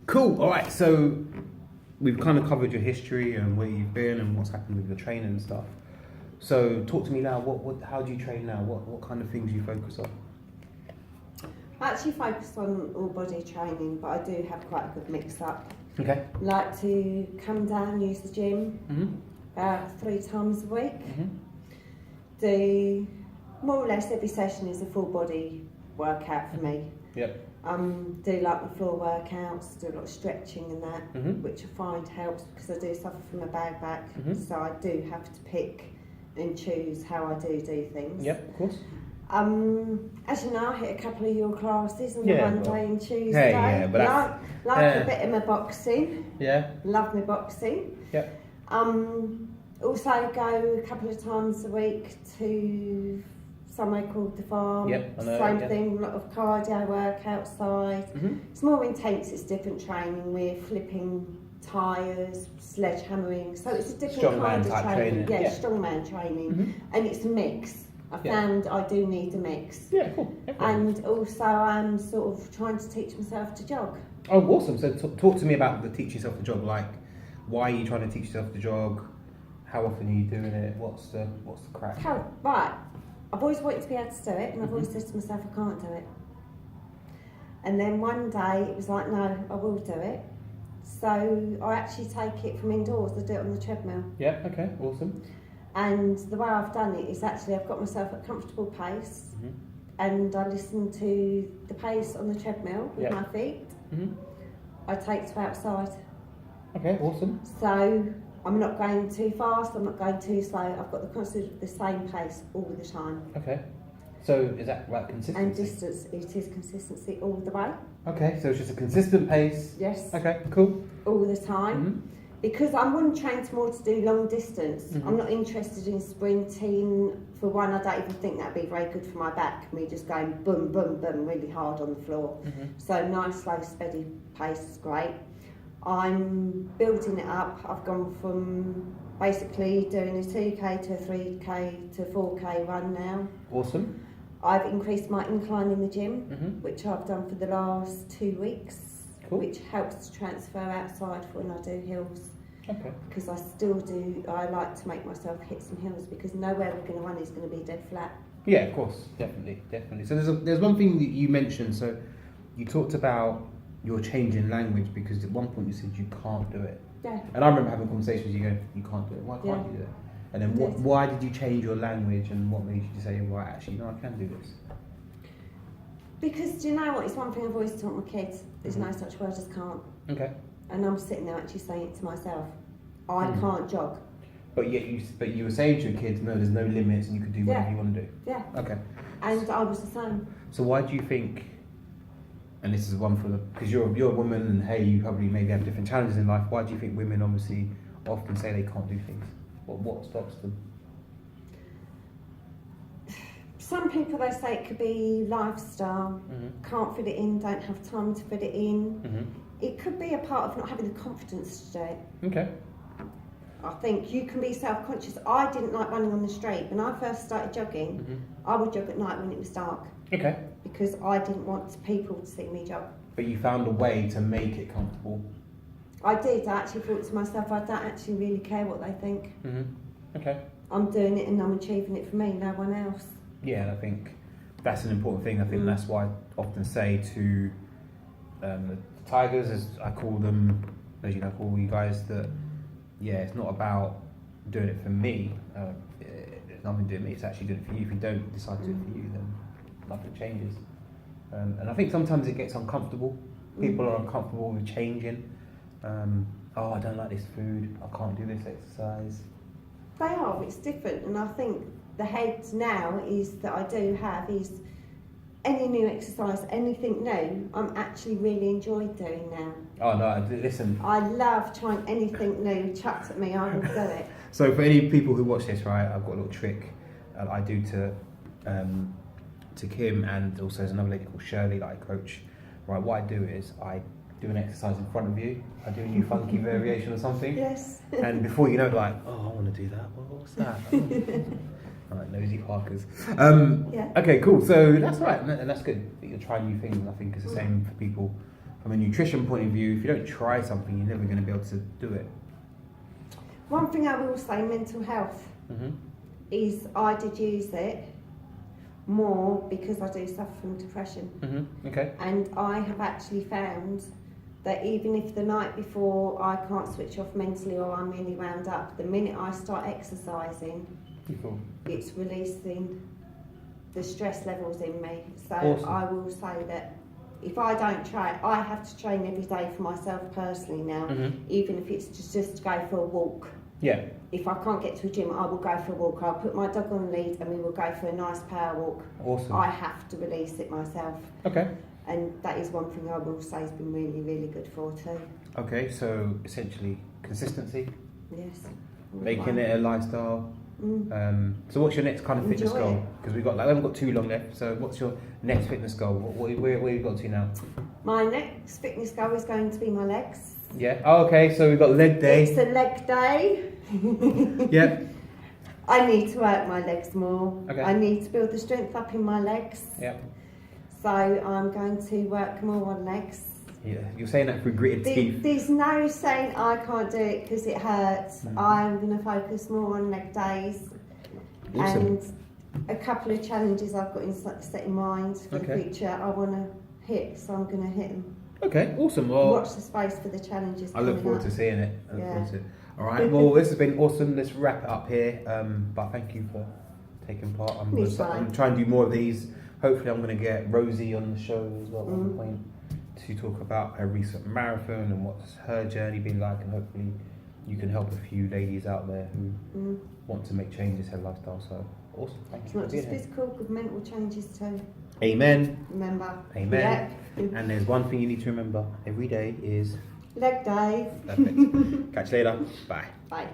Cool. All right. So we've kind of covered your history and where you've been and what's happened with your training and stuff. So talk to me now. How do you train now? What kind of things you focus on? I actually focus on all body training, but I do have quite a good mix up. Okay. Like to come down, use the gym about 3 times a week. Do more or less every session is a full body workout for me. Yep. Do like my floor workouts, do a lot of stretching and that, which I find helps because I do suffer from a bad back, so I do have to pick and choose how I do things. Yep, of course. As you know, I hit a couple of your classes on the Monday and Tuesday. Hey, yeah, but like a bit of my boxing. Yeah. Love my boxing. Yep. Also go a couple of times a week to somewhere called the farm. Yep, I know. Same thing, a lot of cardio work outside. It's more intense, it's different training. We're flipping tyres, sledgehammering, so it's a different kind of training. Yeah, strongman training, and it's a mix. I found I do need a mix. Yeah, cool. And also I'm sort of trying to teach myself to jog. Oh, awesome. So talk to me about the teach yourself to jog. Like, why are you trying to teach yourself to jog? How often are you doing it? What's the crack? Right. I've always wanted to be able to do it, and I've always said to myself, I can't do it. And then one day it was like, no, I will do it. So I actually take it from indoors. I do it on the treadmill. Yeah, okay, awesome. And the way I've done it is actually I've got myself at a comfortable pace, and I listen to the pace on the treadmill with my feet. I take to outside. Okay, awesome. So I'm not going too fast, I'm not going too slow. I've got the same pace all the time. Okay. So is that like consistency? And distance, it is consistency all the way. Okay, so it's just a consistent pace. Yes. Okay, cool. All the time. Because I wouldn't train more to do long distance. I'm not interested in sprinting. For one, I don't even think that'd be very good for my back. Me just going boom, boom, boom really hard on the floor. So nice, slow, steady pace is great. I'm building it up. I've gone from basically doing a 2k to a 3k to a 4k run now. Awesome. I've increased my incline in the gym, which I've done for the last 2 weeks, which helps to transfer outside for when I do hills. Okay. Because I like to make myself hit some hills because nowhere we're going to run is going to be dead flat. Yeah, of course, definitely. So there's one thing that you mentioned. So you talked about your change in language because at one point you said you can't do it. Yeah. And I remember having conversations with you going, you can't do it. Why can't you do it? And then why did you change your language and what made you say, well, actually, no, I can do this? Because do you know what? It's one thing I've always taught my kids. There's no such word as can't. Okay. And I'm sitting there actually saying it to myself. I can't jog. But you were saying to your kids, no, there's no limits and you can do whatever you want to do. Yeah. Okay. And I was the same. So why do you think, and this is one for because you're a woman and hey, you probably maybe have different challenges in life, why do you think women obviously often say they can't do things? What stops them? Some people, they say it could be lifestyle, can't fit it in, don't have time to fit it in. It could be a part of not having the confidence to do it. Okay. I think you can be self-conscious. I didn't like running on the street. When I first started jogging, I would jog at night when it was dark. Okay. Because I didn't want people to see me jog. But you found a way to make it comfortable. I did. I actually thought to myself, I don't actually really care what they think. Okay. I'm doing it and I'm achieving it for me, no one else. Yeah, and I think that's an important thing. I think that's why I often say to the Tigers, as I call them, as you know, call you guys, that it's not about doing it for me. It's nothing doing it. It's actually doing it for you. If you don't decide to do it for you, then nothing changes. And I think sometimes it gets uncomfortable. People are uncomfortable with changing. I don't like this food. I can't do this exercise. They are. It's different, and I think the head now is that I do have is any new exercise, anything new, I'm actually really enjoyed doing now. Oh no, listen. I love trying anything new chucked at me, I will do it. So for any people who watch this, right, I've got a little trick I do to Kim, and also there's another lady called Shirley that I coach. Right, what I do is I do an exercise in front of you. I do a new funky variation or something. Yes. And before you know it, like, oh, I want to do that. Well, what's that? Right, nosy Parkers. Yeah. Okay, cool. So that's right, and that's good that you're trying new things. And I think it's the same for people from a nutrition point of view, if you don't try something, you're never going to be able to do it. One thing I will say, mental health, is I did use it more because I do suffer from depression. Okay. And I have actually found that even if the night before I can't switch off mentally or I'm really wound up, the minute I start exercising, it's releasing the stress levels in me. So Awesome. I will say that if I don't train, I have to train every day for myself personally now, even if it's just to go for a walk. Yeah. If I can't get to a gym, I will go for a walk. I'll put my dog on the lead and we will go for a nice power walk. Awesome. I have to release it myself. Okay. And that is one thing I will say has been really, really good for too. Okay, so essentially consistency, Yes. making it a lifestyle. So what's your next kind of fitness Enjoy goal? it. Because we haven't got too long left. So what's your next fitness goal? Where you got to now? My next fitness goal is going to be my legs. Yeah. Oh, okay. So we've got leg day. It's a leg day. Yep. I need to work my legs more. Okay. I need to build the strength up in my legs. Yep. So I'm going to work more on legs. Yeah. You're saying that through gritted teeth. There's no saying I can't do it because it hurts. I'm going to focus more on leg days. Awesome. And a couple of challenges I've got set in mind for the future I want to hit, so I'm going to hit them. Okay, awesome. Well, watch the space for the challenges. I look forward to seeing it. I look Yeah. forward to it. All right. Well, this has been awesome. Let's wrap it up here. But thank you for taking part. I'm going to try and do more of these. Hopefully, I'm going to get Rosie on the show as well at one point to talk about her recent marathon and what's her journey been like, and hopefully you can help a few ladies out there who want to make changes in their lifestyle. So awesome. Thank you. It's not just physical, good mental changes too. Amen. Remember. Amen. Yep. And there's one thing you need to remember: every day is leg day. perfect. Catch you later. Bye. Bye.